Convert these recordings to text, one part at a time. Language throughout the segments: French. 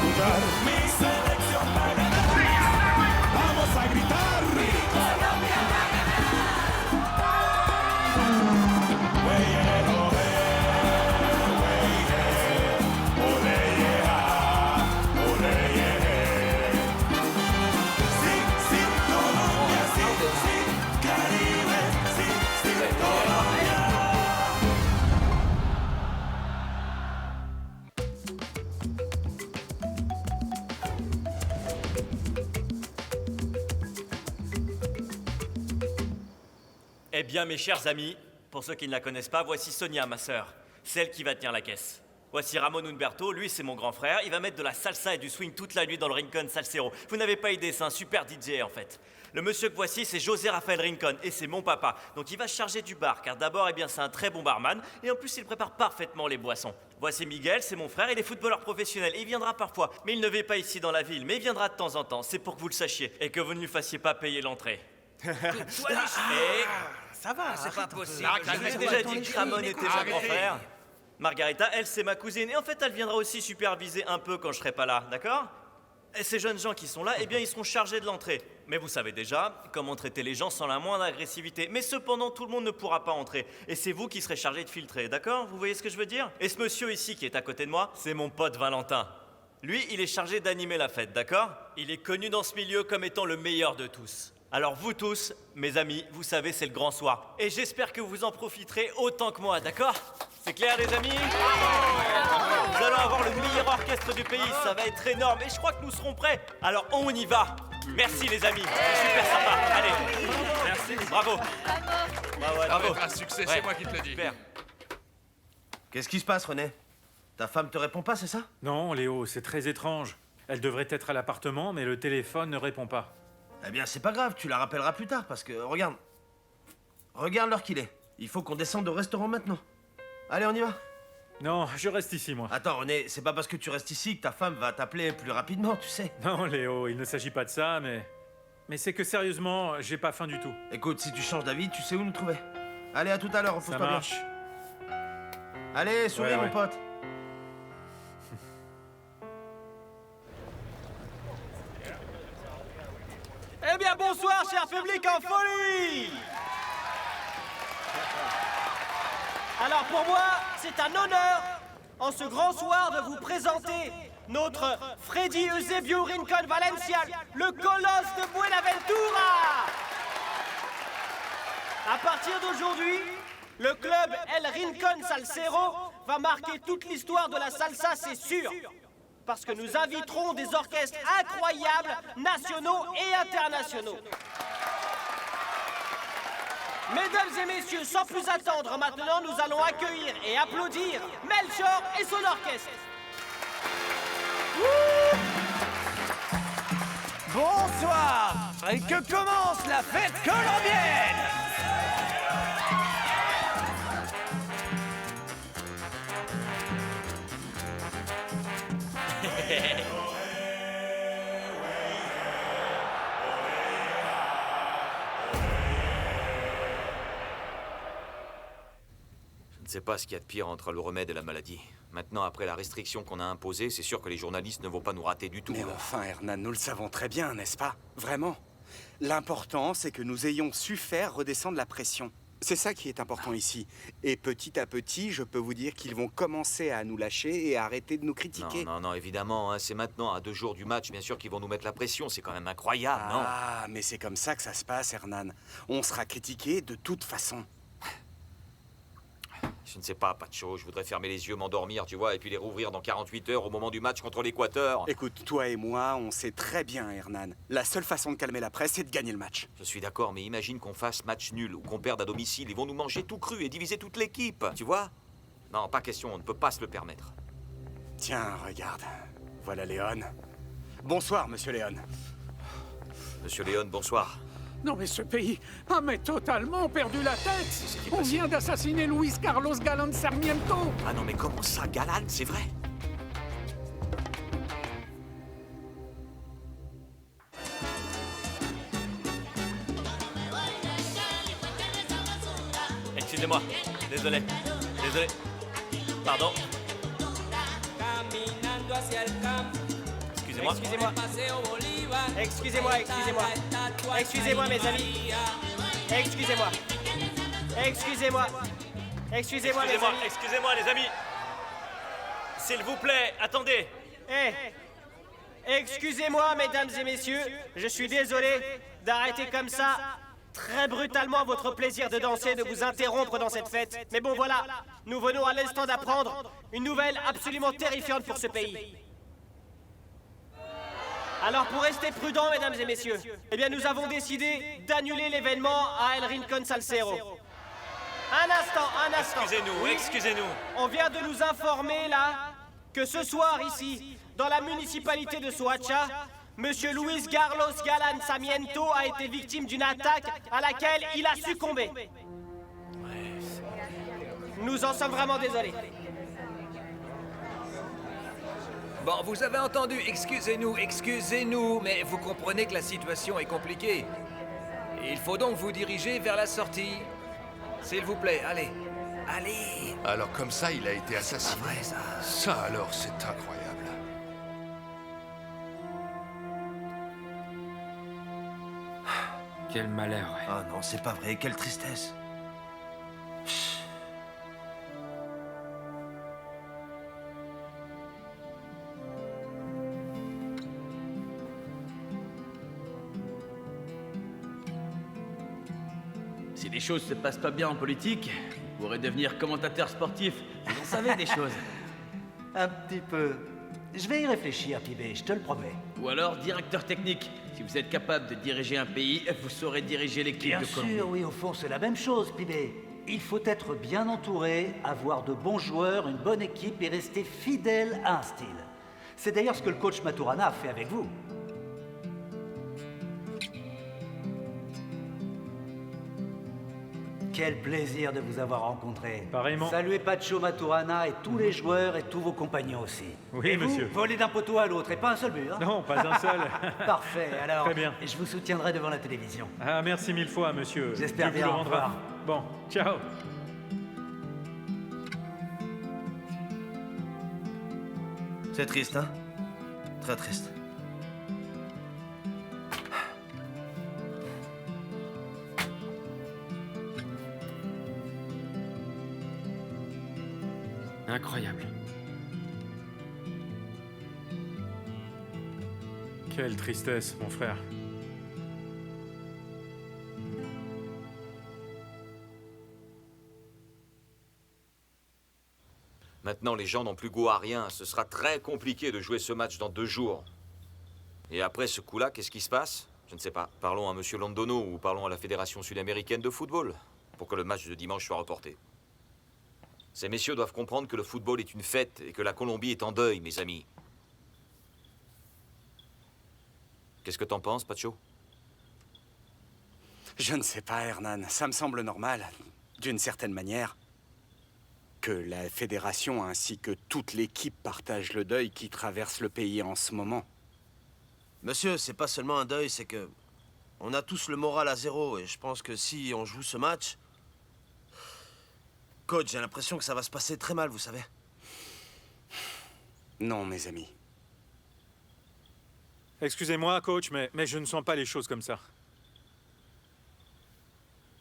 jugar. Mi selección va a ganar. Vamos a gritar. Mi Colombia va a ganar. Wey, oh, wey, ole, yeah, ole, yeah. Sí, sí, Colombia, sí, sí, Caribe, sí, sí, Colombia. Eh bien, mes chers amis, pour ceux qui ne la connaissent pas, voici Sonia, ma sœur, celle qui va tenir la caisse. Voici Ramon Humberto, lui c'est mon grand frère, il va mettre de la salsa et du swing toute la nuit dans le Rincon Salsero. Vous n'avez pas idée, c'est un super DJ en fait. Le monsieur que voici, c'est José Rafael Rincon, et c'est mon papa. Donc il va se charger du bar, car d'abord, eh bien, c'est un très bon barman, et en plus il prépare parfaitement les boissons. Voici Miguel, c'est mon frère, il est footballeur professionnel, et il viendra parfois, mais il ne vit pas ici dans la ville, mais il viendra de temps en temps, c'est pour que vous le sachiez, et que vous ne lui fassiez pas payer l'entrée. Ça va, C'est pas possible. Je vous ai déjà dit que Ramon était mon grand frère. Margarita, elle, c'est ma cousine. Et en fait, elle viendra aussi superviser un peu quand je serai pas là, d'accord? Et ces jeunes gens qui sont là, eh bien, ils seront chargés de l'entrée. Mais vous savez déjà comment traiter les gens sans la moindre agressivité. Mais cependant, tout le monde ne pourra pas entrer. Et c'est vous qui serez chargés de filtrer, d'accord? Vous voyez ce que je veux dire? Et ce monsieur ici qui est à côté de moi, c'est mon pote Valentin. Lui, il est chargé d'animer la fête, d'accord? Il est connu dans ce milieu comme étant le meilleur de tous. Alors vous tous, mes amis, vous savez, c'est le grand soir. Et j'espère que vous en profiterez autant que moi, d'accord? C'est clair, les amis? Nous allons avoir le meilleur orchestre du pays, ça va être énorme. Et je crois que nous serons prêts. Alors on y va. Merci, les amis. C'est super sympa. Allez. Merci. Bravo. Bravo. Un succès, Ouais. c'est moi qui te le dis. Super. Qu'est-ce qui se passe, René? Ta femme te répond pas, c'est ça? Non, Léo, c'est très étrange. Elle devrait être à l'appartement, mais le téléphone ne répond pas. Eh bien, c'est pas grave, tu la rappelleras plus tard, parce que, regarde. Regarde l'heure qu'il est. Il faut qu'on descende au restaurant maintenant. Allez, on y va. Non, je reste ici, moi. Attends, René, c'est pas parce que tu restes ici que ta femme va t'appeler plus rapidement, tu sais. Non, Léo, il ne s'agit pas de ça, mais... Mais c'est que sérieusement, j'ai pas faim du tout. Écoute, si tu changes d'avis, tu sais où nous trouver. Allez, à tout à l'heure, Ça repose-toi bien. marche. Allez, souris, Ouais, mon ouais. pote. Eh bien, bonsoir, cher public en folie! Alors, pour moi, c'est un honneur, en ce grand soir, de vous présenter notre Freddy Eusebio Rincon Valencia, le colosse de Buenaventura! À partir d'aujourd'hui, le club El Rincon Salsero va marquer toute l'histoire de la salsa, c'est sûr. Parce que nous inviterons des orchestres incroyables, nationaux et internationaux. Mesdames et messieurs, sans plus attendre, maintenant nous allons accueillir et applaudir Melchior et son orchestre. Bonsoir et que commence la fête colombienne. Je ne sais pas ce qu'il y a de pire entre le remède et la maladie. Maintenant, après la restriction qu'on a imposée, c'est sûr que les journalistes ne vont pas nous rater du tout. Mais enfin, Hernan, nous le savons très bien, n'est-ce pas? Vraiment. L'important, c'est que nous ayons su faire redescendre la pression. C'est ça qui est important ici. Et petit à petit, je peux vous dire qu'ils vont commencer à nous lâcher et à arrêter de nous critiquer. Non, évidemment, hein, c'est maintenant, à 2 jours du match, bien sûr qu'ils vont nous mettre la pression. C'est quand même incroyable, non? Ah, mais c'est comme ça que ça se passe, Hernan. On sera critiqué de toute façon. Je ne sais pas, Pacho, je voudrais fermer les yeux, m'endormir, tu vois, et puis les rouvrir dans 48 heures au moment du match contre l'Équateur. Écoute, toi et moi, on sait très bien, Hernan. La seule façon de calmer la presse, c'est de gagner le match. Je suis d'accord, mais imagine qu'on fasse match nul ou qu'on perde à domicile. Ils vont nous manger tout cru et diviser toute l'équipe, tu vois? Non, pas question, on ne peut pas se le permettre. Tiens, regarde. Voilà Léon. Bonsoir, monsieur Léon. Monsieur Léon, bonsoir. Non mais ce pays a mais totalement perdu la tête. On vient d'assassiner Luis Carlos Galán Sarmiento. Ah non, mais comment ça, Galán, c'est vrai? Excusez-moi, désolé. Pardon. Caminando hacia el campo, Excusez-moi. Excusez-moi, mes amis. Excusez-moi, mes amis. Excusez-moi, les amis. S'il vous plaît, attendez. Excusez-moi, mesdames et messieurs, je suis désolé d'arrêter comme ça, très brutalement, votre plaisir de danser, de vous interrompre dans cette fête. Mais bon, voilà, nous venons à l'instant d'apprendre une nouvelle absolument terrifiante pour ce pays. Alors, pour rester prudents, mesdames et messieurs, eh bien, nous avons décidé d'annuler l'événement à El Rincón Salsero. Un instant. Excusez-nous. On vient de nous informer, là, que ce soir, ici, dans la municipalité de Soacha, Monsieur Luis Carlos Galán Sarmiento a été victime d'une attaque à laquelle il a succombé. Nous en sommes vraiment désolés. Bon, vous avez entendu, excusez-nous, mais vous comprenez que la situation est compliquée. Il faut donc vous diriger vers la sortie. S'il vous plaît, allez. Alors comme ça, il a été assassiné. Pas vrai, ça. Ça alors, c'est incroyable. Quel malheur, ouais. Ah non, c'est pas vrai, quelle tristesse. Si les choses se passent pas bien en politique, vous pourrez devenir commentateur sportif. Vous en savez des choses. Un petit peu. Je vais y réfléchir, Pibé, je te le promets. Ou alors directeur technique. Si vous êtes capable de diriger un pays, vous saurez diriger l'équipe Bien de Colombie. sûr, oui, au fond, c'est la même chose, Pibé. Il faut être bien entouré, avoir de bons joueurs, une bonne équipe et rester fidèle à un style. C'est d'ailleurs ce que le coach Maturana a fait avec vous. Quel plaisir de vous avoir rencontré. Pareillement. Saluez Pacho Maturana et tous les joueurs et tous vos compagnons aussi. Oui, et monsieur. Vous, volez d'un poteau à l'autre et pas un seul but, hein? Non, pas un seul. Parfait, alors. Très bien. Je vous soutiendrai devant la télévision. Ah, merci mille fois, monsieur. J'espère Dieu bien, vous le au rendra. revoir. Bon, ciao. C'est triste, hein? Très triste. Incroyable. Quelle tristesse, mon frère. Maintenant, les gens n'ont plus goût à rien. Ce sera très compliqué de jouer ce match dans 2 jours. Et après ce coup-là, qu'est-ce qui se passe? Je ne sais pas. Parlons à Monsieur Londono ou parlons à la Fédération sud-américaine de football pour que le match de dimanche soit reporté. Ces messieurs doivent comprendre que le football est une fête et que la Colombie est en deuil, mes amis. Qu'est-ce que t'en penses, Pacho? Je ne sais pas, Hernan. Ça me semble normal, d'une certaine manière, que la fédération ainsi que toute l'équipe partagent le deuil qui traverse le pays en ce moment. Monsieur, c'est pas seulement un deuil, c'est que... on a tous le moral à zéro, et je pense que si on joue ce match... Coach, j'ai l'impression que ça va se passer très mal, vous savez. Non, mes amis. Excusez-moi, coach, mais je ne sens pas les choses comme ça.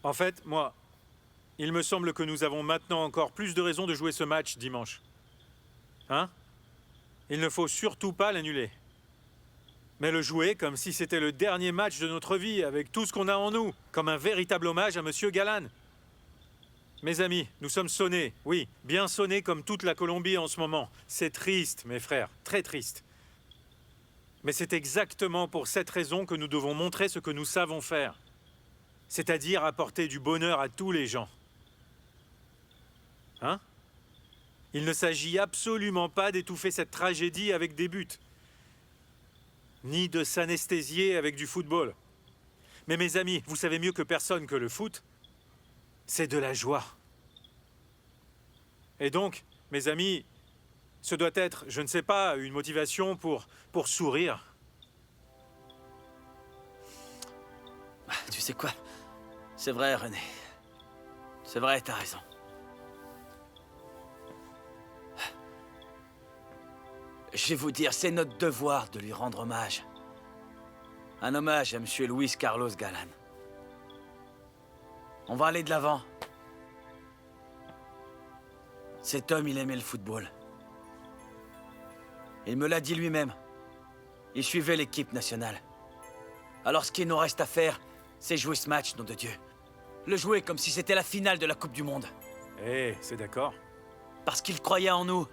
En fait, moi, il me semble que nous avons maintenant encore plus de raisons de jouer ce match dimanche. Hein? Il ne faut surtout pas l'annuler. Mais le jouer comme si c'était le dernier match de notre vie, avec tout ce qu'on a en nous, comme un véritable hommage à Monsieur Galán. Mes amis, nous sommes sonnés, oui, bien sonnés comme toute la Colombie en ce moment. C'est triste, mes frères, très triste. Mais c'est exactement pour cette raison que nous devons montrer ce que nous savons faire. C'est-à-dire apporter du bonheur à tous les gens. Hein? Il ne s'agit absolument pas d'étouffer cette tragédie avec des buts, ni de s'anesthésier avec du football. Mais mes amis, vous savez mieux que personne que le foot, c'est de la joie. Et donc, mes amis, ce doit être, je ne sais pas, une motivation pour sourire. Tu sais quoi? C'est vrai, René. C'est vrai, t'as raison. Je vais vous dire, c'est notre devoir de lui rendre hommage. Un hommage à Monsieur Luis Carlos Galán. On va aller de l'avant. Cet homme, il aimait le football. Il me l'a dit lui-même. Il suivait l'équipe nationale. Alors ce qu'il nous reste à faire, c'est jouer ce match, nom de Dieu. Le jouer comme si c'était la finale de la Coupe du Monde. Eh, c'est d'accord. Parce qu'il croyait en nous.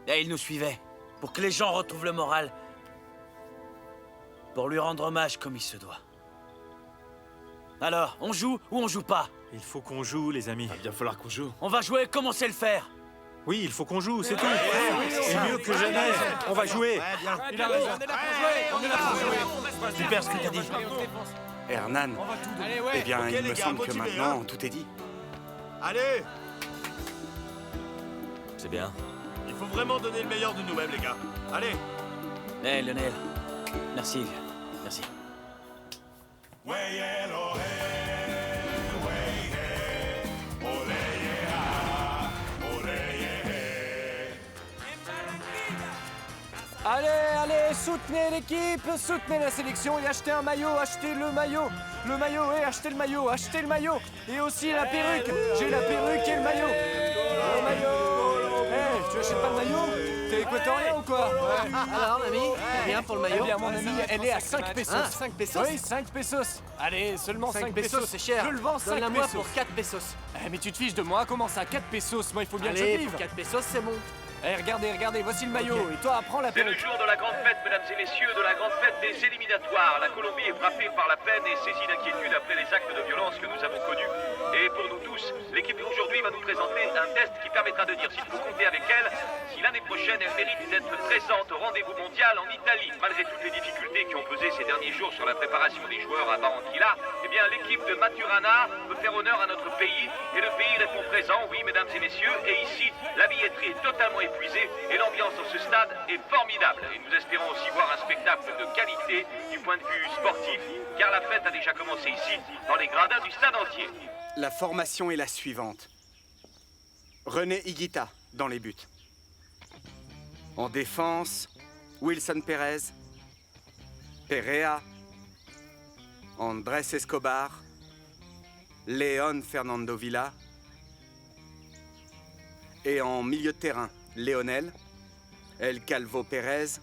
Et il nous suivait. Pour que les gens retrouvent le moral. Pour lui rendre hommage comme il se doit. Alors, on joue ou on joue pas? Il faut qu'on joue, les amis. Il va bien falloir qu'on joue. On va jouer comme on sait le faire. Oui, il faut qu'on joue, c'est tout. Et mieux que jamais, on va jouer. Il a raison. On est là pour jouer. On est là pour jouer. Super ce que t'as dit. Hernan, eh bien, Ok, il les me gars, semble que motivés, maintenant, hein. tout est dit. Allez, C'est bien. il faut vraiment donner le meilleur de nous-mêmes, les gars. Allez. Eh, Lionel. Merci. Merci. Allez, allez, soutenez l'équipe, soutenez la sélection et achetez un maillot, achetez le maillot. Le maillot, achetez le maillot, achetez le maillot. Et aussi la perruque. J'ai la perruque et le maillot. Le maillot. Eh, tu achètes pas le maillot? T'es équatorien ou quoi? Alors, mamie, combien pour le maillot? Eh bien, mon ami, elle est à 5 pesos. Ah, 5 pesos? Oui, 5 pesos. Allez, seulement 5 pesos. c'est cher. Je le vends 5 Donne-la-moi pesos. pour 4 pesos. Eh, mais tu te fiches de moi, comment ça, 4 pesos? Moi, il faut bien que je Allez, vive. pour 4 pesos, c'est bon. Eh, regardez, voici le maillot. Et toi, prends la C'est le perruque. jour de la grande fête, mesdames et messieurs, de la grande fête des éliminatoires. La Colombie est frappée par la peine et saisie d'inquiétude après les actes de violence que nous avons connus. Et pour nous tous, l'équipe d'aujourd'hui va nous présenter un test qui permettra de dire s'il faut compter avec elle, si l'année prochaine elle mérite d'être présente au rendez-vous mondial en Italie. Malgré toutes les difficultés qui ont pesé ces derniers jours sur la préparation des joueurs à Barranquilla, eh bien l'équipe de Maturana peut faire honneur à notre pays. Et le pays répond présent, oui mesdames et messieurs. Et ici, la billetterie est totalement épuisée et l'ambiance dans ce stade est formidable. Et nous espérons aussi voir un spectacle de qualité du point de vue sportif, car la fête a déjà commencé ici, dans les gradins du stade entier. La formation est la suivante. René Higuita dans les buts. En défense, Wilson Pérez, Perea, Andrés Escobar, Léon Fernando Villa. Et en milieu de terrain, Léonel, El Calvo Pérez,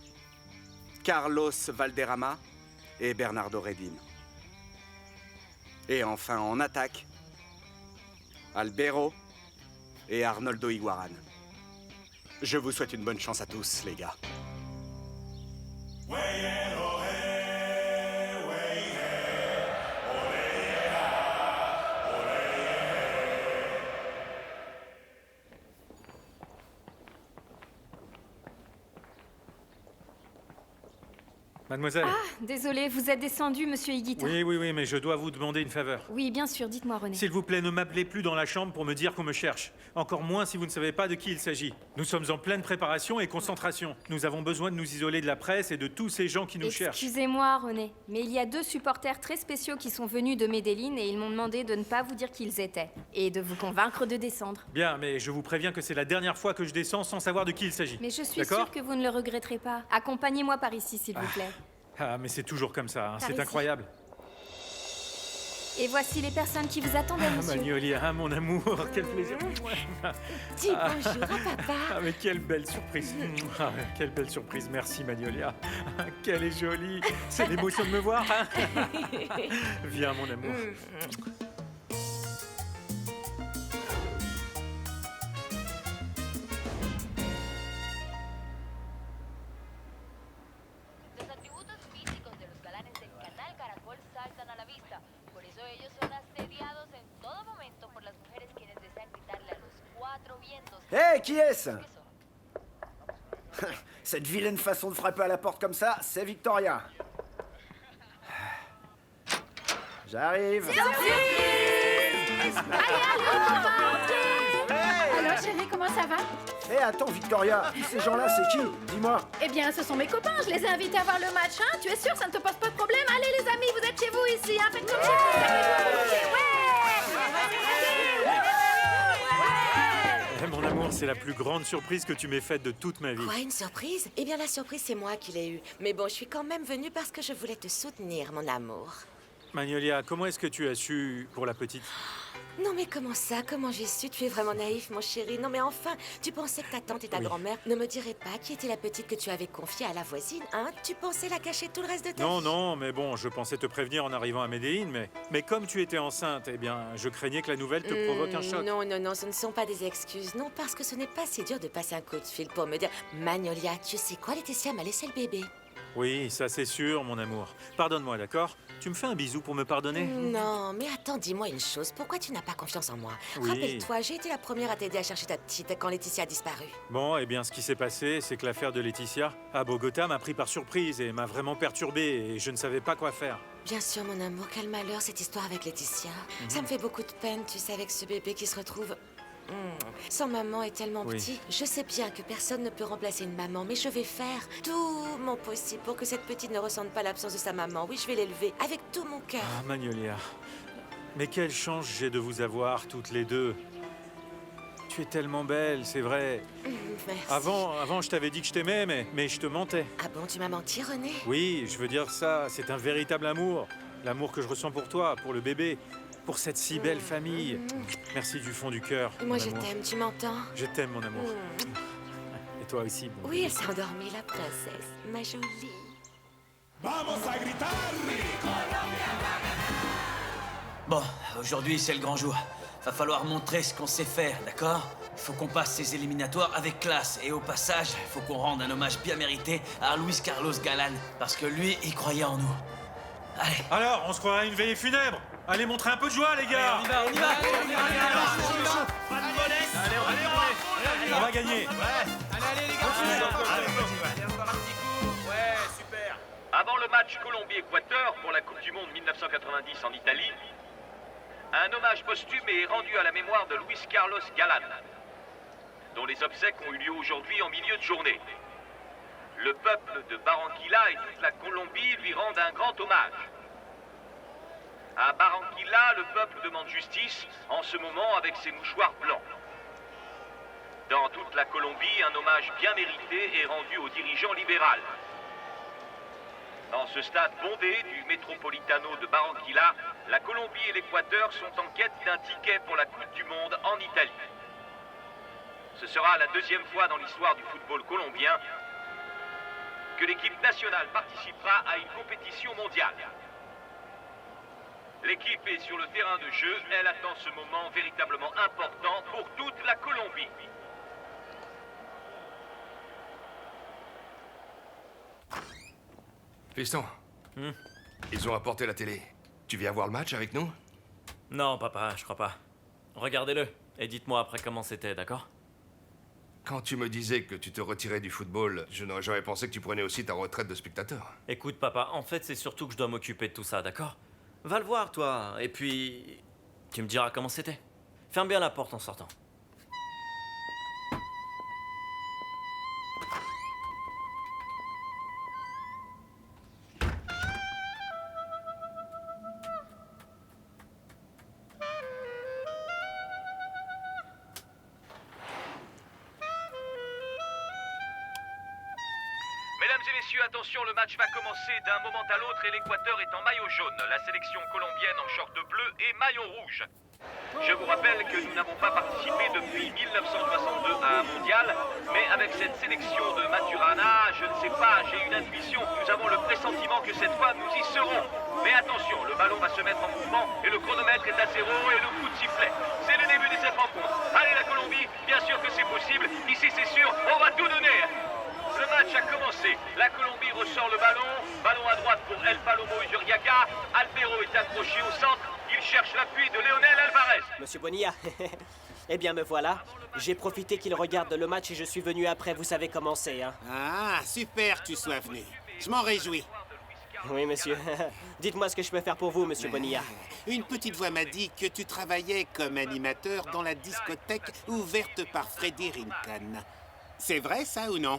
Carlos Valderrama et Bernardo Redin. Et enfin en attaque, Albero et Arnoldo Iguaran. Je vous souhaite une bonne chance à tous, les gars. Mademoiselle. Ah, désolé, vous êtes descendu, monsieur Higuita. Oui, mais je dois vous demander une faveur. Oui, bien sûr, dites-moi, René. S'il vous plaît, ne m'appelez plus dans la chambre pour me dire qu'on me cherche. Encore moins si vous ne savez pas de qui il s'agit. Nous sommes en pleine préparation et concentration. Nous avons besoin de nous isoler de la presse et de tous ces gens qui nous cherchent. Excusez-moi, René, mais il y a 2 supporters très spéciaux qui sont venus de Medellín et ils m'ont demandé de ne pas vous dire qui ils étaient. Et de vous convaincre de descendre. Bien, mais je vous préviens que c'est la dernière fois que je descends sans savoir de qui il s'agit. Mais je suis D'accord sûre que vous ne le regretterez pas. Accompagnez-moi par ici, s'il vous plaît. Ah, mais c'est toujours comme ça, hein. Par C'est ici. incroyable. Et voici les personnes qui vous attendaient, monsieur. Magnolia, mon amour, quel plaisir. Dis bonjour à papa. Ah, mais quelle belle surprise. Ah, quelle belle surprise, merci Magnolia. Ah, qu'elle est jolie. C'est l'émotion de me voir. Hein. Viens, mon amour. Los atributos físicos de los galanes del canal Caracol saltan a la vista. Por eso ellos son asediados en todo momento por las mujeres quienes desean gritarle a los 4 vientos. Hé, qui est-ce? Cette vilaine façon de frapper à la porte comme ça, c'est Victoria. J'arrive. Alors chérie, comment ça va? Hé, attends, Victoria, ces gens-là, c'est qui? Dis-moi. Eh bien, ce sont mes copains, je les ai invités à voir le match, hein? Tu es sûr, ça ne te pose pas de problème? Allez les amis, vous êtes chez vous ici, hein? Faites comme chez vous, tapez-vous, ouais! Eh, mon amour, amour, c'est la plus grande surprise que tu m'aies faite de toute ma vie. Quoi, une surprise? Eh bien, la surprise, c'est moi qui l'ai eue. Mais bon, je suis quand même venue parce que je voulais te soutenir, mon amour. Magnolia, comment est-ce que tu as su pour la petite? Non, mais comment ça? Comment j'ai su? Tu es vraiment naïf, mon chéri. Non, mais enfin, tu pensais que ta tante et ta grand-mère ne me diraient pas qui était la petite que tu avais confiée à la voisine, hein? Tu pensais la cacher tout le reste de ta Non, vie? non, mais bon, je pensais te prévenir en arrivant à Medellín, mais comme tu étais enceinte, eh bien, je craignais que la nouvelle te provoque un choc. Non, non, non, ce ne sont pas des excuses. Non, parce que ce n'est pas si dur de passer un coup de fil pour me dire « Magnolia, tu sais quoi, Laetitia m'a laissé le bébé. » Oui, ça c'est sûr, mon amour. Pardonne-moi, d'accord? Tu me fais un bisou pour me pardonner? Non, mais attends, dis-moi une chose. Pourquoi tu n'as pas confiance en moi? Oui. Rappelle-toi, j'ai été la première à t'aider à chercher ta petite quand Laetitia a disparu. Bon, eh bien, ce qui s'est passé, c'est que l'affaire de Laetitia à Bogota m'a pris par surprise et m'a vraiment perturbé et je ne savais pas quoi faire. Bien sûr, mon amour, quel malheur cette histoire avec Laetitia. Ça me fait beaucoup de peine, tu sais, avec ce bébé qui se retrouve... Son maman est tellement Oui. petit. Je sais bien que personne ne peut remplacer une maman, mais je vais faire tout mon possible pour que cette petite ne ressente pas l'absence de sa maman. Oui, je vais l'élever avec tout mon cœur. Ah, Magnolia. Mais quelle chance j'ai de vous avoir toutes les deux. Tu es tellement belle, c'est vrai. Merci. Avant, je t'avais dit que je t'aimais, mais je te mentais. Ah bon, tu m'as menti, René? Oui, je veux dire ça, c'est un véritable amour. L'amour que je ressens pour toi, pour le bébé, pour cette si belle famille. Merci du fond du cœur. Et moi, mon je amour. t'aime, tu m'entends? Je t'aime, mon amour. Et toi aussi. Bon Oui, bébé. elle s'est endormie, la princesse. Ma jolie. Vamos a gritar. Bon, aujourd'hui c'est le grand jour. Va falloir montrer ce qu'on sait faire, d'accord? Il faut qu'on passe ces éliminatoires avec classe. Et au passage, il faut qu'on rende un hommage bien mérité à Luis Carlos Galán. Parce que lui, il croyait en nous. Allez. Alors, on se croirait à une veillée funèbre. Allez, montrez un peu de joie, les gars. On y va, on y va. On va gagner. Avant le match Colombie-Équateur pour la Coupe du Monde 1990 en Italie, un hommage posthume est rendu à la mémoire de Luis Carlos Galán, dont les obsèques ont eu lieu aujourd'hui en milieu de journée. Le peuple de Barranquilla et toute la Colombie lui rendent un grand hommage. À Barranquilla, le peuple demande justice en ce moment avec ses mouchoirs blancs. Dans toute la Colombie, un hommage bien mérité est rendu au dirigeant libéral. Dans ce stade bondé du Metropolitano de Barranquilla, la Colombie et l'Équateur sont en quête d'un ticket pour la Coupe du Monde en Italie. Ce sera la deuxième fois dans l'histoire du football colombien que l'équipe nationale participera à une compétition mondiale. L'équipe est sur le terrain de jeu, elle attend ce moment véritablement important pour toute la Colombie. Fiston, ils ont apporté la télé. Tu viens voir le match avec nous? Non, papa, je crois pas. Regardez-le et dites-moi après comment c'était, d'accord? Quand tu me disais que tu te retirais du football, je n'aurais jamais pensé que tu prenais aussi ta retraite de spectateur. Écoute, papa, en fait, c'est surtout que je dois m'occuper de tout ça, d'accord? Va le voir, toi, et puis... tu me diras comment c'était. Ferme bien la porte en sortant. Mesdames et messieurs, attention, le match va commencer d'un moment à l'autre et l'Équateur est en maillot jaune. La sélection colombienne en short bleu et maillot rouge. Je vous rappelle que nous n'avons pas participé depuis 1962 à un mondial, mais avec cette sélection de Maturana, je ne sais pas, j'ai une intuition. Nous avons le pressentiment que cette fois nous y serons. Mais attention, le ballon va se mettre en mouvement et le chronomètre est à 0 et le coup de sifflet. C'est le début de cette rencontre. Allez la Colombie, bien sûr que c'est possible. Ici c'est sûr, on va tout donner. Le match a commencé. La Colombie ressort le ballon. Ballon à droite pour El Palomo Uriaga. Albero est accroché au centre. Il cherche l'appui de Léonel Alvarez. Monsieur Bonilla, eh bien me voilà. J'ai profité qu'il regarde le match et je suis venu après. Vous savez comment c'est, hein? Ah, super que tu sois venu. Je m'en réjouis. Oui, monsieur. Dites-moi ce que je peux faire pour vous, monsieur Bonilla. Une petite voix m'a dit que tu travaillais comme animateur dans la discothèque ouverte par Freddy Rincon. C'est vrai, ça, ou non?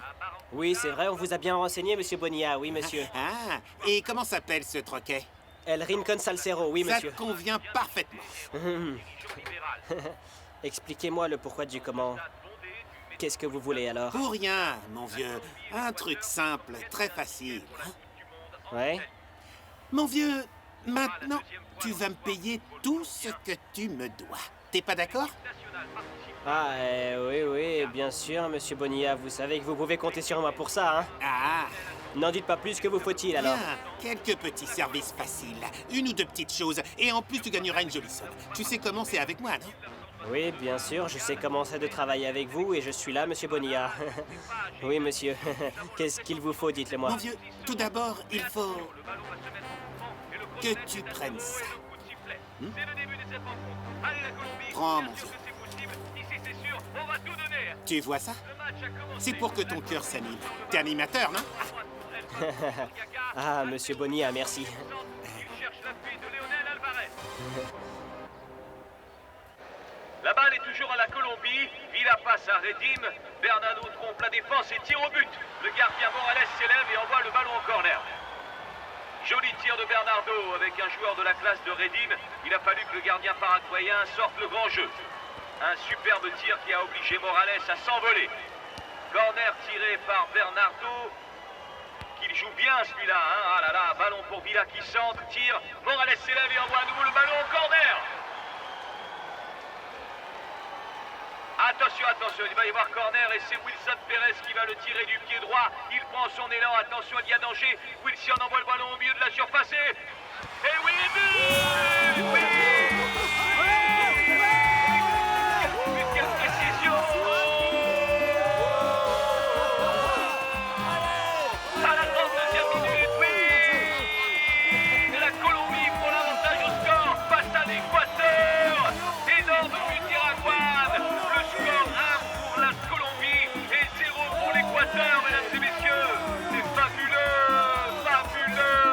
Oui, c'est vrai, on vous a bien renseigné, monsieur Bonilla, oui, monsieur. Ah, et comment s'appelle ce troquet? El Rincon Salcero, oui, monsieur. Ça te convient parfaitement. Expliquez-moi le pourquoi du comment. Qu'est-ce que vous voulez alors? Pour rien, mon vieux. Un truc simple, très facile. Ouais? Mon vieux, maintenant, tu vas me payer tout ce que tu me dois. T'es pas d'accord? Ah, oui, bien sûr, monsieur Bonilla. Vous savez que vous pouvez compter sur moi pour ça, hein? Ah! N'en dites pas plus, que vous faut-il alors? Bien, quelques petits services faciles, une ou deux petites choses, et en plus tu gagneras une jolie somme. Tu sais comment c'est avec moi, non? Oui, bien sûr, je sais comment c'est de travailler avec vous et je suis là, monsieur Bonilla. Oui, monsieur. Qu'est-ce qu'il vous faut, dites-le-moi. Mon vieux, tout d'abord, il faut que tu prennes ça. Prends, mon vieux. Tu vois ça? C'est pour que ton cœur s'anime. T'es animateur, non? Ah, monsieur Bonilla, merci. La balle est toujours à la Colombie. Villa passe à Redim. Bernardo trompe la défense et tire au but. Le gardien Morales s'élève et envoie le ballon en corner. Joli tir de Bernardo avec un joueur de la classe de Redim. Il a fallu que le gardien paraguayen sorte le grand jeu. Un superbe tir qui a obligé Morales à s'envoler. Corner tiré par Bernardo. Qu'il joue bien celui-là, hein. Ah là là, ballon pour Villa qui centre, tire. Morales s'élève et envoie à nouveau le ballon en corner. Attention, attention, il va y avoir corner et c'est Wilson Pérez qui va le tirer du pied droit. Il prend son élan, attention, il y a danger. Wilson envoie le ballon au milieu de la surface et oui, but! Oui! Quelle précision! À la 32e minute, oui! La Colombie prend l'avantage au score face à l'Équateur. Énorme but d'Iraguan. Le score 1 pour la Colombie et 0 pour l'Équateur, mesdames et messieurs. C'est fabuleux, fabuleux.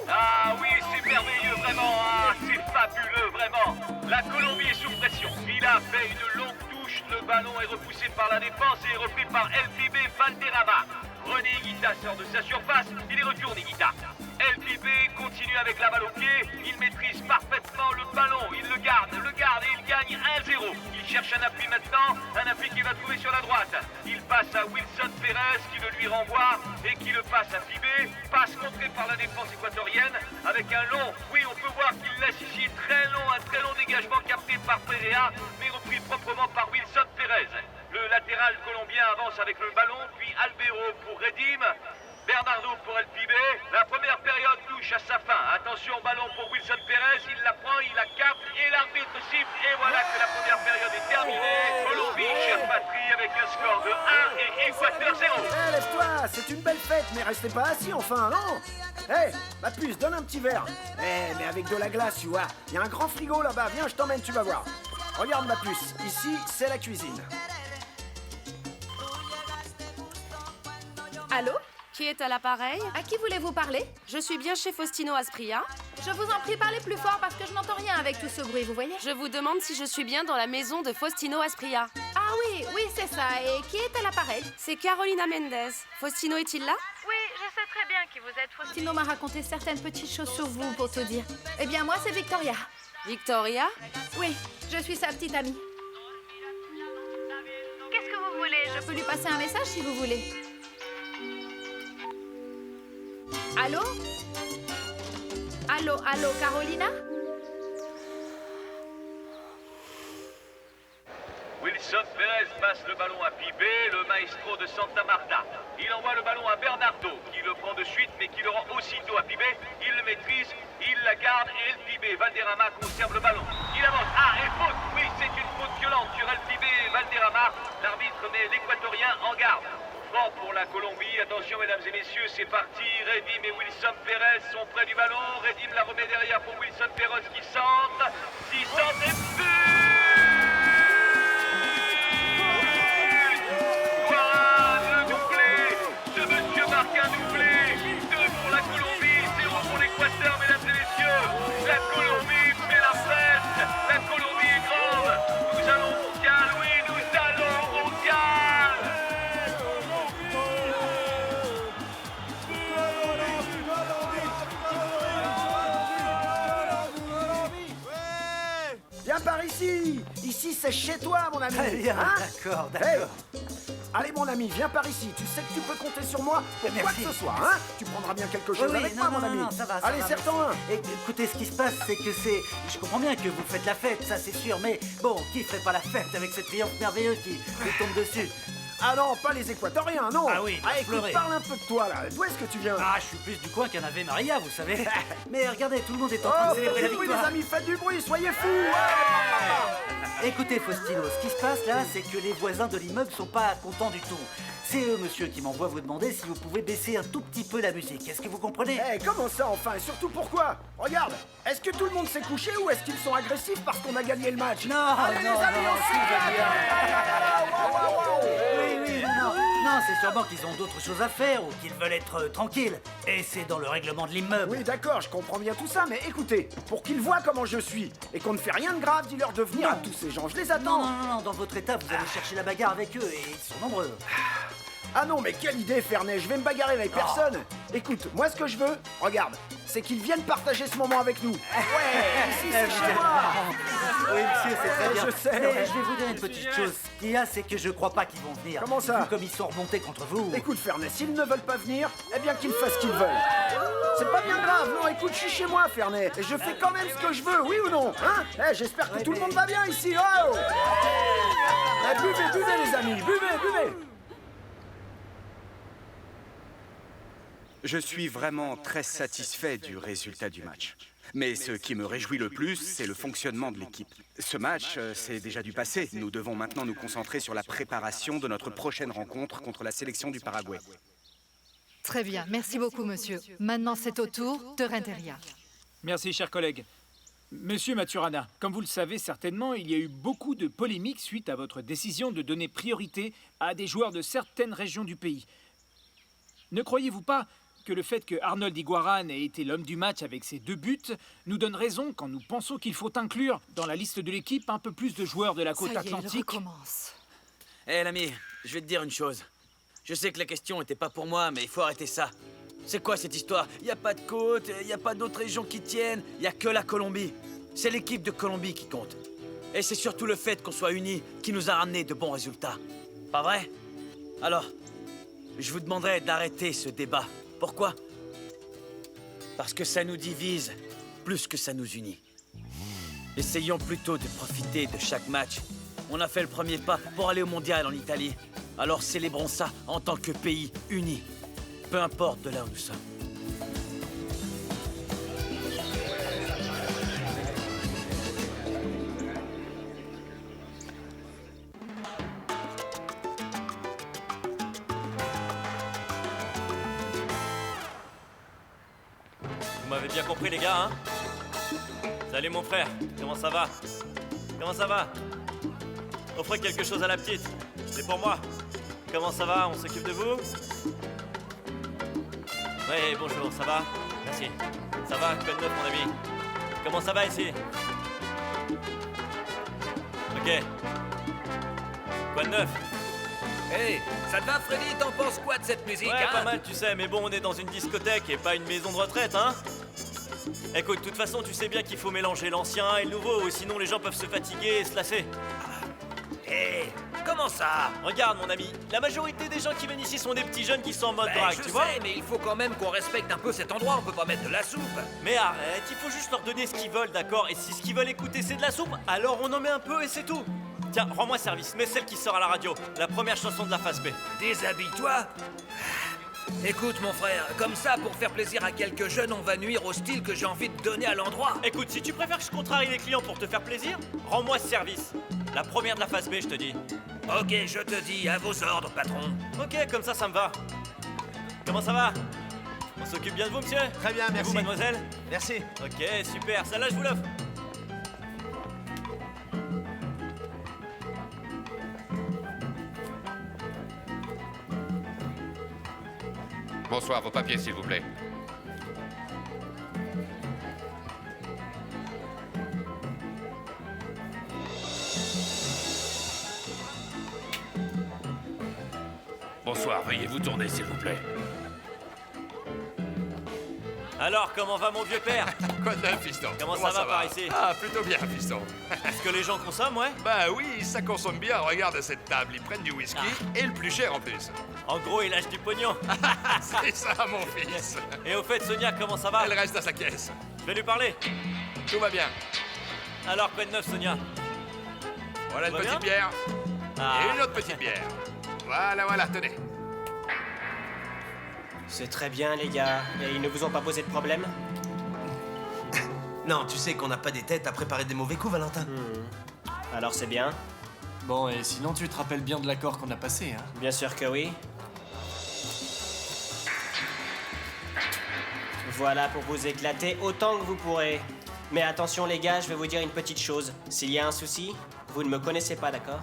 Ah oui, c'est merveilleux, vraiment. Ah, c'est fabuleux, vraiment. La Colombie est sous pression. Villa fait une longue touche. Le ballon est repoussé par la défense et est repris par LPB Valderrama. René Higuita sort de sa surface. Il est retourné, Higuita. LPB continue avec la balle au pied. Il maîtrise parfaitement le ballon. Il le garde et il gagne 1-0. Il cherche un appui maintenant. Un appui qu'il va trouver sur la droite. Il passe à Wilson Pérez qui le lui renvoie et qui le passe à Pibé. Passe contrée par la défense équatorienne avec un long. Oui, on peut voir qu'il laisse ici un très long dégagement capté par Perea, mais repris proprement par Wilson Pérez. Le latéral colombien avance avec le ballon, puis Albero pour Redim. Bernardo pour LPB. La première période touche à sa fin. Attention, ballon pour Wilson Pérez. Il la prend, il la capte et l'arbitre siffle. Et voilà que la première période est terminée. Colombie, chère patrie, avec un score de 1 et Équateur 0. Eh, lève-toi, c'est une belle fête, mais restez pas assis enfin, non? Eh, ma puce, donne un petit verre. Eh, mais avec de la glace, tu vois. Il y a un grand frigo là-bas, viens, je t'emmène, tu vas voir. Regarde ma puce, ici, c'est la cuisine. Allô? Qui est à l'appareil? À qui voulez-vous parler? Je suis bien chez Faustino Aspria. Je vous en prie, parlez plus fort parce que je n'entends rien avec tout ce bruit, vous voyez? Je vous demande si je suis bien dans la maison de Faustino Aspria. Ah oui, c'est ça. Et qui est à l'appareil? C'est Carolina Mendez. Faustino est-il là? Oui, je sais très bien qui vous êtes. Faustino m'a raconté certaines petites choses sur vous, pour te dire. Eh bien, moi, c'est Victoria. Victoria? Oui, je suis sa petite amie. Qu'est-ce que vous voulez? Je peux lui passer un message si vous voulez. Allô? Allô, Carolina? Wilson Pérez passe le ballon à Pibé, le maestro de Santa Marta. Il envoie le ballon à Bernardo, qui le prend de suite, mais qui le rend aussitôt à Pibé. Il le maîtrise, il la garde, et El Pibé Valderrama conserve le ballon. Il avance. Ah, et faute! Oui, c'est une faute violente sur El Pibé Valderrama. L'arbitre met l'Équatorien en garde. Bon pour la Colombie, attention mesdames et messieurs, c'est parti. Redim et Wilson Pérez sont près du ballon. Redim la remet derrière pour Wilson Pérez qui centre. Qui centre et but! Voilà, le doublé. Ce monsieur marque un doublé. 2 pour la Colombie, 0 pour l'Équateur, mesdames et messieurs. La Colombie fait la fête. La Colombie est grande. Nous allons au mondial, oui, nous allons au mondial. Viens par ici. ici. Ici, c'est chez toi, mon ami. Très bien, Hein? d'accord. Hey. Allez, mon ami, viens par ici. Tu sais que tu peux compter sur moi pour quoi que ce soit, hein? Tu prendras bien quelque chose avec moi, mon ami. ça va, Allez, serre-t'en un. Écoutez, ce qui se passe, c'est que c'est... Je comprends bien que vous faites la fête, ça c'est sûr, mais bon, qui ferait pas la fête avec cette triomphe merveilleuse qui vous tombe dessus? Ah non, pas les Équatoriens, non. Ah oui, écoute, pleurer. parle un peu de toi, là. D'où est-ce que tu viens? Ah, je suis plus du coin qu'un Ave Maria, vous savez. Mais regardez, tout le monde est en train Oh, de célébrer la faites du bruit, victoire. les amis, faites du bruit, soyez fous. Écoutez, Faustino, ce qui se passe là, c'est que les voisins de l'immeuble sont pas contents du tout. C'est eux, monsieur, qui m'envoient vous demander si vous pouvez baisser un tout petit peu la musique. Est-ce que vous comprenez? Eh, comment ça, enfin? Et surtout pourquoi? Regarde, est-ce que tout le monde s'est couché ou est-ce qu'ils sont agressifs parce qu'on a gagné le match? Non, allez, non, les amis, non, on tout suit. va bien. Oui, oui, non. Non, c'est sûrement qu'ils ont d'autres choses à faire ou qu'ils veulent être tranquilles. Et c'est dans le règlement de l'immeuble. Oui, d'accord, je comprends bien tout ça, mais écoutez, pour qu'ils voient comment je suis et qu'on ne fait rien de grave, dis-leur de venir à tous ces gens, je les attends. Non, dans votre état, vous allez chercher la bagarre avec eux et ils sont nombreux. Ah non, mais quelle idée, Ferney, je vais me bagarrer avec personne. Écoute, moi ce que je veux, regarde, c'est qu'ils viennent partager ce moment avec nous. Ouais, ici c'est chez moi. Oui, monsieur, c'est très bien. Je sais, Mais ouais. je vais vous dire une petite chose. Ce qu'il y a, c'est que je crois pas qu'ils vont venir. Comment ça? Vu comme ils sont remontés contre vous. Écoute, Ferney, s'ils ne veulent pas venir, eh bien qu'ils fassent ce qu'ils veulent. C'est pas bien grave, non, écoute, je suis chez moi, Ferney, et je fais quand même ce que je veux, oui ou non? Hein? Eh, j'espère que tout le monde va bien ici, oh! Eh, buvez, les amis, buvez. Je suis vraiment très satisfait du résultat du match. Mais ce qui me réjouit le plus, c'est le fonctionnement de l'équipe. Ce match, c'est déjà du passé. Nous devons maintenant nous concentrer sur la préparation de notre prochaine rencontre contre la sélection du Paraguay. Très bien, merci beaucoup, monsieur. Maintenant, c'est au tour de Renteria. Merci, chers collègues. Monsieur Maturana, comme vous le savez certainement, il y a eu beaucoup de polémiques suite à votre décision de donner priorité à des joueurs de certaines régions du pays. Ne croyez-vous pas que le fait que Arnold Iguaran ait été l'homme du match avec ses 2 buts nous donne raison quand nous pensons qu'il faut inclure dans la liste de l'équipe un peu plus de joueurs de la côte atlantique? Hé, l'ami, je vais te dire une chose. Je sais que la question était pas pour moi, mais il faut arrêter ça. C'est quoi cette histoire? Y a pas de côte, y a pas d'autres régions qui tiennent, y a que la Colombie. C'est l'équipe de Colombie qui compte. Et c'est surtout le fait qu'on soit unis qui nous a ramené de bons résultats. Pas vrai? Alors, je vous demanderai d'arrêter ce débat. Pourquoi? Parce que ça nous divise plus que ça nous unit. Essayons plutôt de profiter de chaque match. On a fait le premier pas pour aller au mondial en Italie. Alors célébrons ça en tant que pays uni. Peu importe de là où nous sommes. Vous m'avez bien compris, les gars, hein? Salut, mon frère. Comment ça va? Comment ça va? Offrez quelque chose à la petite. C'est pour moi. Comment ça va? On s'occupe de vous? Oui, bonjour, ça va? Merci. Ça va, code 9, mon ami? Comment ça va ici? Ok. Quoi de neuf? Hey, ça te va, Freddy? T'en penses quoi de cette musique, Ouais, hein? pas mal, tu sais, mais bon, on est dans une discothèque et pas une maison de retraite, hein? Écoute, de toute façon, tu sais bien qu'il faut mélanger l'ancien et le nouveau, ou sinon les gens peuvent se fatiguer et se lasser. Hé, comment ça? Regarde, mon ami, la majorité des gens qui viennent ici sont des petits jeunes qui sont en mode drague, je tu vois? sais, mais il faut quand même qu'on respecte un peu cet endroit, on peut pas mettre de la soupe. Mais arrête, il faut juste leur donner ce qu'ils veulent, d'accord? Et si ce qu'ils veulent écouter c'est de la soupe, alors on en met un peu et c'est tout. Tiens, rends-moi service, mets celle qui sort à la radio, la première chanson de la phase B. Déshabille-toi. Écoute, mon frère, comme ça, pour faire plaisir à quelques jeunes, on va nuire au style que j'ai envie de donner à l'endroit. Écoute, si tu préfères que je contrarie les clients pour te faire plaisir, rends-moi service. La première de la phase B, je te dis. Ok, je te dis, à vos ordres, patron. Ok, comme ça me va. Comment ça va? On s'occupe bien de vous, monsieur? Très bien, Et merci. vous, mademoiselle? Merci. Ok, super, celle-là, je vous l'offre. Bonsoir, vos papiers, s'il vous plaît. Bonsoir, veuillez vous tourner, s'il vous plaît. Alors, comment va mon vieux père? Quoi de neuf, fiston? Comment ça va par ici? Ah, plutôt bien, fiston. Est-ce que les gens consomment, ouais? Bah oui, ça consomme bien. Regarde à cette table, ils prennent du whisky et le plus cher en plus. En gros, il lâche du pognon. C'est ça, mon fils. Et au fait, Sonia, comment ça va? Elle reste à sa caisse. Je vais lui parler. Tout va bien. Alors, quoi de neuf, Sonia? Voilà une va petite bien bière. Ah. Et une autre petite bière. Voilà, tenez. C'est très bien, les gars. Et ils ne vous ont pas posé de problème? Non, tu sais qu'on n'a pas des têtes à préparer des mauvais coups, Valentin. Alors c'est bien? Bon, et sinon tu te rappelles bien de l'accord qu'on a passé, hein? Bien sûr que oui. Voilà pour vous éclater autant que vous pourrez. Mais attention les gars, je vais vous dire une petite chose. S'il y a un souci, vous ne me connaissez pas, d'accord?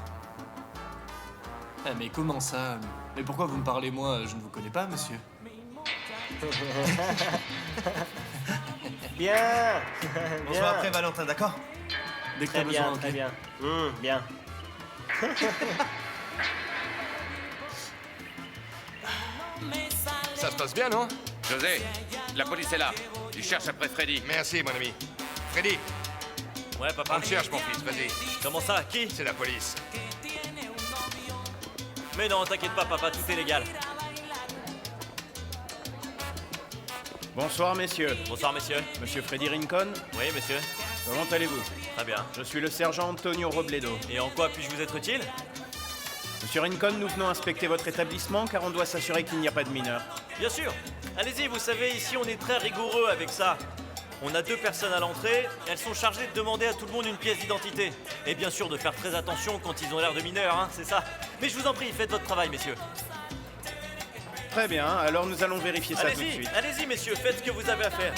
Ah, mais comment ça? Mais pourquoi vous me parlez moi? Je ne vous connais pas, monsieur. Bien. On se voit après, Valentin, d'accord? Dès que Très t'as bien, besoin, très ok? bien. Bien. Ça se passe bien, non? José, la police est là. Ils cherchent après Freddy. Merci, mon ami. Freddy, Ouais, papa. on te cherche, mon fils, vas-y. Comment ça? Qui? C'est la police. Mais non, t'inquiète pas, papa, tout est légal. Bonsoir, messieurs. Bonsoir, messieurs. Monsieur Freddy Rincon, Oui, monsieur. comment allez-vous? Très bien. Je suis le sergent Antonio Robledo. Et en quoi puis-je vous être utile? Monsieur Rincon, nous venons inspecter votre établissement car on doit s'assurer qu'il n'y a pas de mineurs. Bien sûr. Allez-y, vous savez, ici, on est très rigoureux avec ça. On a 2 personnes à l'entrée, elles sont chargées de demander à tout le monde une pièce d'identité. Et bien sûr, de faire très attention quand ils ont l'air de mineurs, hein, c'est ça. Mais je vous en prie, faites votre travail, messieurs. Très bien, alors nous allons vérifier ça tout de Allez-y, suite. allez-y, messieurs, faites ce que vous avez à faire.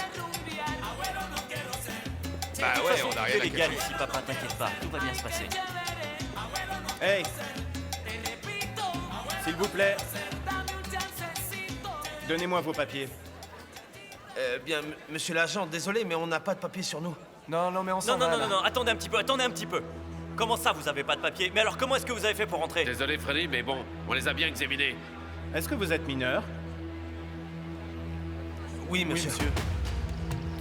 Bah De toute ouais, façon, on a tout rien est à légal cacher. ici, papa, t'inquiète pas, tout va bien se passer. Hey! S'il vous plaît. Donnez-moi vos papiers. Bien, monsieur l'agent, désolé, mais on n'a pas de papier sur nous. Non, mais on Non, s'en non, va, non, là. non, non, attendez un petit peu. Comment ça, vous avez pas de papier? Mais alors, comment est-ce que vous avez fait pour rentrer? Désolé Freddy, mais bon, on les a bien examinés. Est-ce que vous êtes mineur? Oui, monsieur.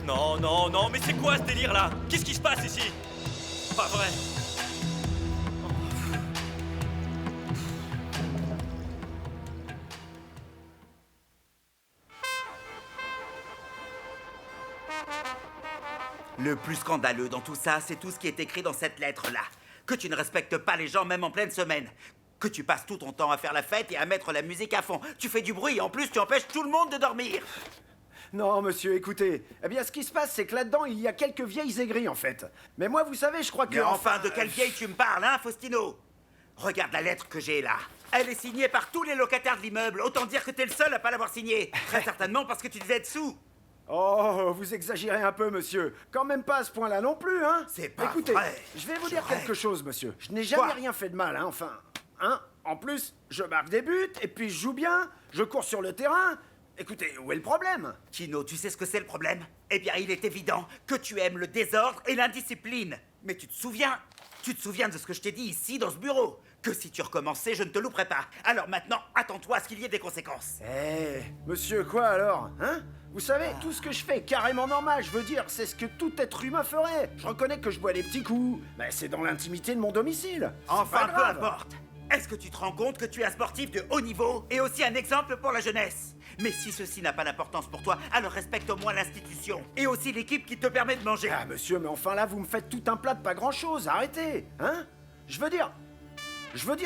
Non, non, non, mais c'est quoi ce délire-là? Qu'est-ce qui se passe ici? Pas vrai. Le plus scandaleux dans tout ça, c'est tout ce qui est écrit dans cette lettre-là. Que tu ne respectes pas les gens même en pleine semaine. Que tu passes tout ton temps à faire la fête et à mettre la musique à fond. Tu fais du bruit et en plus tu empêches tout le monde de dormir. Non, monsieur, écoutez. Eh bien, ce qui se passe, c'est que là-dedans, il y a quelques vieilles aigries, en fait. Mais moi, vous savez, je crois que... Mais enfin, de quelle vieille tu me parles, hein, Faustino? Regarde la lettre que j'ai là. Elle est signée par tous les locataires de l'immeuble. Autant dire que t'es le seul à pas l'avoir signée. Très certainement parce que tu devais être sous. Oh, vous exagérez un peu, monsieur. Quand même pas à ce point-là non plus, hein. C'est pas Écoutez, vrai. je vais vous C'est dire vrai. quelque chose, monsieur. Je n'ai jamais Quoi rien fait de mal, hein, enfin. Hein. En plus, je marque des buts, et puis je joue bien, je cours sur le terrain. Écoutez, où est le problème? Tino, tu sais ce que c'est le problème? Eh bien, il est évident que tu aimes le désordre et l'indiscipline. Mais tu te souviens de ce que je t'ai dit ici, dans ce bureau? Que si tu recommençais, je ne te louperais pas. Alors maintenant, attends-toi à ce qu'il y ait des conséquences. Eh, monsieur, quoi alors? Hein? Vous savez, tout ce que je fais est carrément normal, je veux dire, c'est ce que tout être humain ferait. Je reconnais que je bois des petits coups, mais c'est dans l'intimité de mon domicile. C'est Enfin, pas peu grave. importe. Est-ce que tu te rends compte que tu es un sportif de haut niveau et aussi un exemple pour la jeunesse? Mais si ceci n'a pas d'importance pour toi, alors respecte au moins l'institution et aussi l'équipe qui te permet de manger. Ah, monsieur, mais enfin là, vous me faites tout un plat de pas grand-chose, arrêtez, hein? Je veux dire,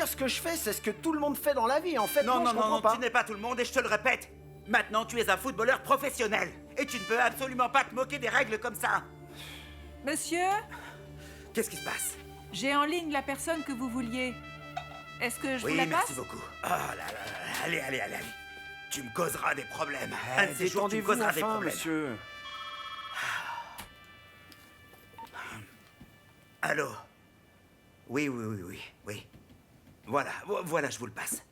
ce que je fais, c'est ce que tout le monde fait dans la vie, en fait. Non, je comprends non, pas. tu n'es pas tout le monde et je te le répète. Maintenant, tu es un footballeur professionnel et tu ne peux absolument pas te moquer des règles comme ça. Monsieur, Qu'est-ce qui se passe? j'ai en ligne la personne que vous vouliez. Est-ce que je Oui, vous la merci passe? beaucoup. Oh là là, allez. Tu me causeras des problèmes. Un de Eh, ces jours, tu me détendez-vous causeras des enfin, problèmes. monsieur. Allô? Oui. Voilà, je vous le passe.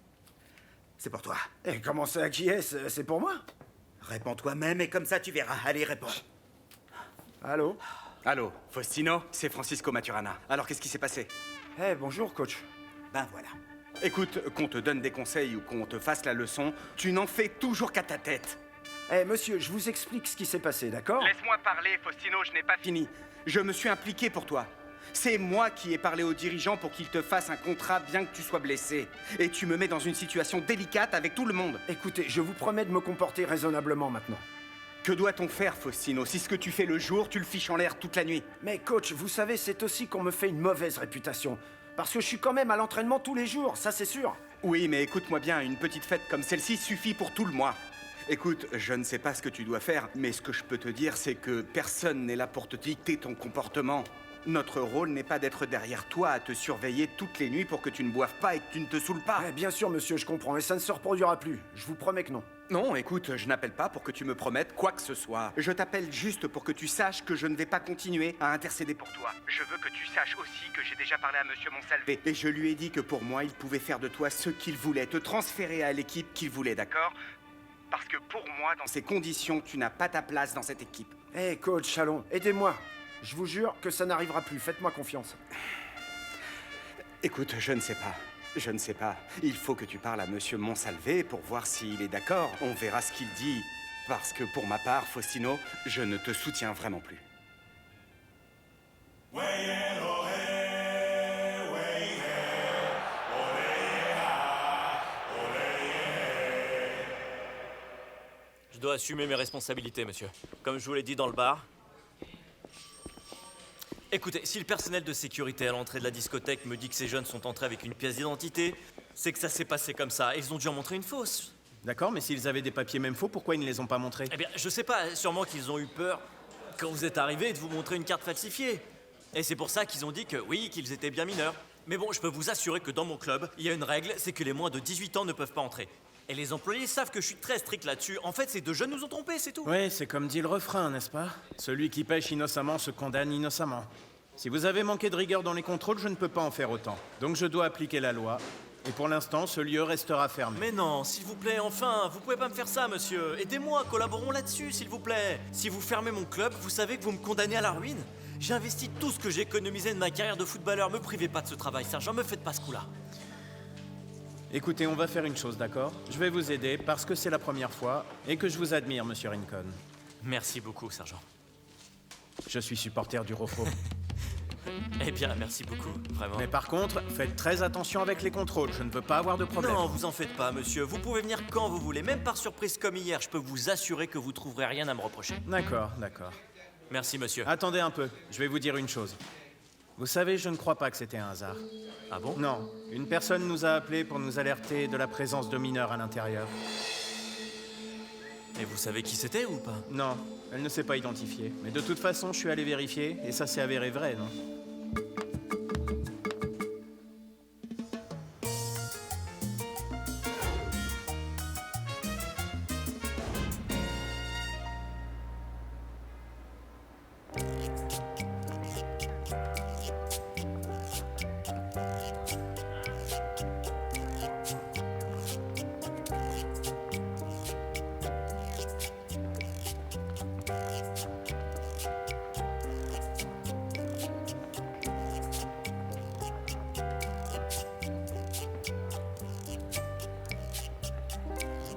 C'est pour toi. Et comment ça, à qui est-ce? C'est pour moi? Réponds toi-même et comme ça tu verras. Allez, réponds. Allô? Allô, Faustino, c'est Francisco Maturana. Alors qu'est-ce qui s'est passé? Eh, bonjour, coach. Ben voilà. Écoute, qu'on te donne des conseils ou qu'on te fasse la leçon, tu n'en fais toujours qu'à ta tête. Eh, monsieur, je vous explique ce qui s'est passé, d'accord? Laisse-moi parler, Faustino, je n'ai pas fini. Je me suis impliqué pour toi. C'est moi qui ai parlé aux dirigeants pour qu'ils te fassent un contrat bien que tu sois blessé. Et tu me mets dans une situation délicate avec tout le monde. Écoutez, je vous promets de me comporter raisonnablement maintenant. Que doit-on faire, Faustino? Si ce que tu fais le jour, tu le fiches en l'air toute la nuit. Mais coach, vous savez, c'est aussi qu'on me fait une mauvaise réputation. Parce que je suis quand même à l'entraînement tous les jours, ça c'est sûr. Oui, mais écoute-moi bien, une petite fête comme celle-ci suffit pour tout le mois. Écoute, je ne sais pas ce que tu dois faire, mais ce que je peux te dire, c'est que personne n'est là pour te dicter ton comportement. Notre rôle n'est pas d'être derrière toi à te surveiller toutes les nuits pour que tu ne boives pas et que tu ne te saoules pas. Bien sûr, monsieur, je comprends, et ça ne se reproduira plus. Je vous promets que non. Non, écoute, je n'appelle pas pour que tu me promettes quoi que ce soit. Je t'appelle juste pour que tu saches que je ne vais pas continuer à intercéder pour toi. Je veux que tu saches aussi que j'ai déjà parlé à monsieur Monsalvé. Et je lui ai dit que pour moi, il pouvait faire de toi ce qu'il voulait, te transférer à l'équipe qu'il voulait, d'accord? Parce que pour moi, dans ces conditions, tu n'as pas ta place dans cette équipe. Hé, coach Chalon, aidez-moi. Je vous jure que ça n'arrivera plus, faites-moi confiance. Écoute, je ne sais pas. Je ne sais pas. Il faut que tu parles à monsieur Monsalvé pour voir s'il est d'accord. On verra ce qu'il dit. Parce que pour ma part, Faustino, je ne te soutiens vraiment plus. Je dois assumer mes responsabilités, monsieur. Comme je vous l'ai dit dans le bar. Écoutez, si le personnel de sécurité à l'entrée de la discothèque me dit que ces jeunes sont entrés avec une pièce d'identité, c'est que ça s'est passé comme ça. Ils ont dû en montrer une fausse. D'accord, mais s'ils avaient des papiers même faux, pourquoi ils ne les ont pas montrés? Eh bien, je sais pas, sûrement qu'ils ont eu peur, quand vous êtes arrivés, de vous montrer une carte falsifiée. Et c'est pour ça qu'ils ont dit que oui, qu'ils étaient bien mineurs. Mais bon, je peux vous assurer que dans mon club, il y a une règle, c'est que les moins de 18 ans ne peuvent pas entrer. Et les employés savent que je suis très strict là-dessus. En fait, ces deux jeunes nous ont trompés, c'est tout. Oui, c'est comme dit le refrain, n'est-ce pas? Celui qui pêche innocemment se condamne innocemment. Si vous avez manqué de rigueur dans les contrôles, je ne peux pas en faire autant. Donc je dois appliquer la loi. Et pour l'instant, ce lieu restera fermé. Mais non, s'il vous plaît, enfin, vous pouvez pas me faire ça, monsieur. Aidez-moi, collaborons là-dessus, s'il vous plaît. Si vous fermez mon club, vous savez que vous me condamnez à la ruine. J'ai investi tout ce que j'ai économisé de ma carrière de footballeur. Me privez pas de ce travail, sergent, me faites pas ce coup-là. Écoutez, on va faire une chose, d'accord? Je vais vous aider parce que c'est la première fois et que je vous admire, monsieur Rincon. Merci beaucoup, sergent. Je suis supporter du Rofo. Eh bien, merci beaucoup, vraiment. Mais par contre, faites très attention avec les contrôles, je ne veux pas avoir de problème. Non, vous en faites pas, monsieur. Vous pouvez venir quand vous voulez, même par surprise comme hier. Je peux vous assurer que vous trouverez rien à me reprocher. D'accord, d'accord. Merci, monsieur. Attendez un peu, je vais vous dire une chose. Vous savez, je ne crois pas que c'était un hasard. Ah bon? Non, une personne nous a appelés pour nous alerter de la présence de mineurs à l'intérieur. Et vous savez qui c'était ou pas? Non, elle ne s'est pas identifiée. Mais de toute façon, je suis allé vérifier et ça s'est avéré vrai, non?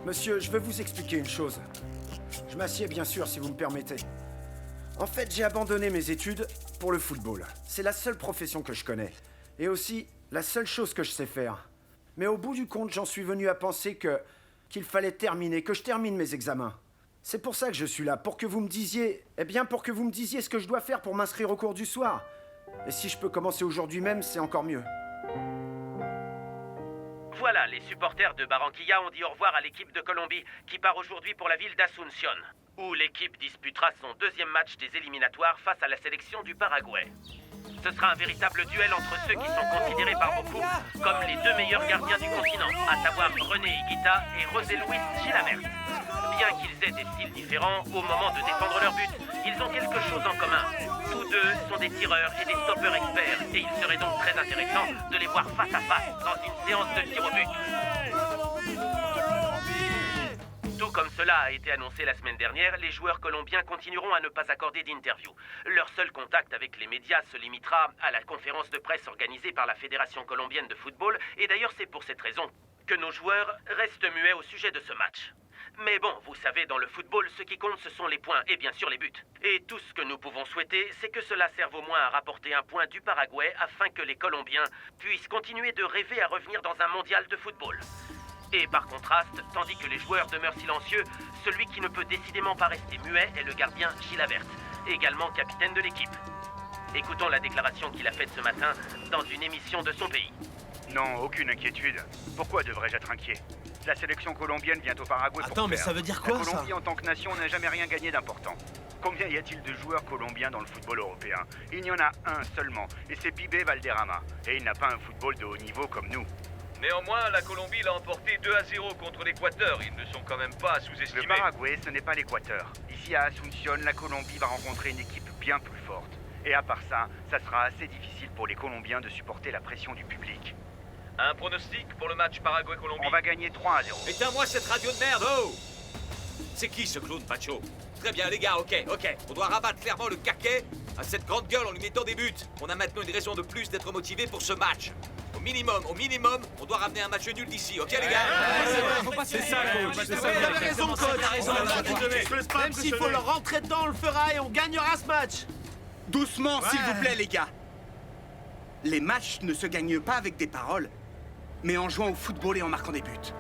Monsieur, je vais vous expliquer une chose. Je m'assieds bien sûr si vous me permettez. En fait, j'ai abandonné mes études pour le football. C'est la seule profession que je connais. Et aussi, la seule chose que je sais faire. Mais au bout du compte, j'en suis venu à penser qu'il fallait terminer, que je termine mes examens. C'est pour ça que je suis là, pour que vous me disiez... Eh bien, pour que vous me disiez ce que je dois faire pour m'inscrire au cours du soir. Et si je peux commencer aujourd'hui même, c'est encore mieux. Voilà, les supporters de Barranquilla ont dit au revoir à l'équipe de Colombie qui part aujourd'hui pour la ville d'Asunción, où l'équipe disputera son deuxième match des éliminatoires face à la sélection du Paraguay. Ce sera un véritable duel entre ceux qui sont considérés par beaucoup comme les deux meilleurs gardiens du continent, à savoir René Higuita et José Luis Chilavert. Bien qu'ils aient des styles différents, au moment de défendre leur but, ils ont quelque chose en commun. Tous deux sont des tireurs et des stoppeurs experts, et il serait donc très intéressant de les voir face à face dans une séance de tir au but. Tout comme cela a été annoncé la semaine dernière, les joueurs colombiens continueront à ne pas accorder d'interview. Leur seul contact avec les médias se limitera à la conférence de presse organisée par la Fédération colombienne de football, et d'ailleurs c'est pour cette raison que nos joueurs restent muets au sujet de ce match. Mais bon, vous savez, dans le football, ce qui compte, ce sont les points et bien sûr les buts. Et tout ce que nous pouvons souhaiter, c'est que cela serve au moins à rapporter un point du Paraguay afin que les Colombiens puissent continuer de rêver à revenir dans un mondial de football. Et par contraste, tandis que les joueurs demeurent silencieux, celui qui ne peut décidément pas rester muet est le gardien Gilabert, également capitaine de l'équipe. Écoutons la déclaration qu'il a faite ce matin dans une émission de son pays. Non, aucune inquiétude. Pourquoi devrais-je être inquiet? La sélection colombienne vient au Paraguay pour mais faire. ça veut dire quoi, La ça? Colombie en tant que nation n'a jamais rien gagné d'important. Combien y a-t-il de joueurs colombiens dans le football européen? Il n'y en a un seulement, et c'est Pibe Valderrama. Et il n'a pas un football de haut niveau comme nous. Néanmoins, la Colombie l'a emporté 2-0 contre l'Équateur. Ils ne sont quand même pas à sous-estimer. Le Paraguay, ce n'est pas l'Équateur. Ici à Asunción, la Colombie va rencontrer une équipe bien plus forte. Et à part ça, ça sera assez difficile pour les Colombiens de supporter la pression du public. Un pronostic pour le match Paraguay-Colombie? On va gagner 3-0. Éteins-moi cette radio de merde, oh! C'est qui ce clown Pacho? Très bien les gars, ok. On doit rabattre clairement le caquet à cette grande gueule en lui mettant des buts. On a maintenant une raison de plus d'être motivé pour ce match. Au minimum, on doit ramener un match nul d'ici, ok les gars? C'est ça, coach. Vous avez raison, coach. Même s'il faut leur rentrer dedans, on le fera et on gagnera ce match. Doucement, s'il vous plaît, les gars. Les matchs ne se gagnent pas avec des paroles, mais en jouant au football et en marquant des buts.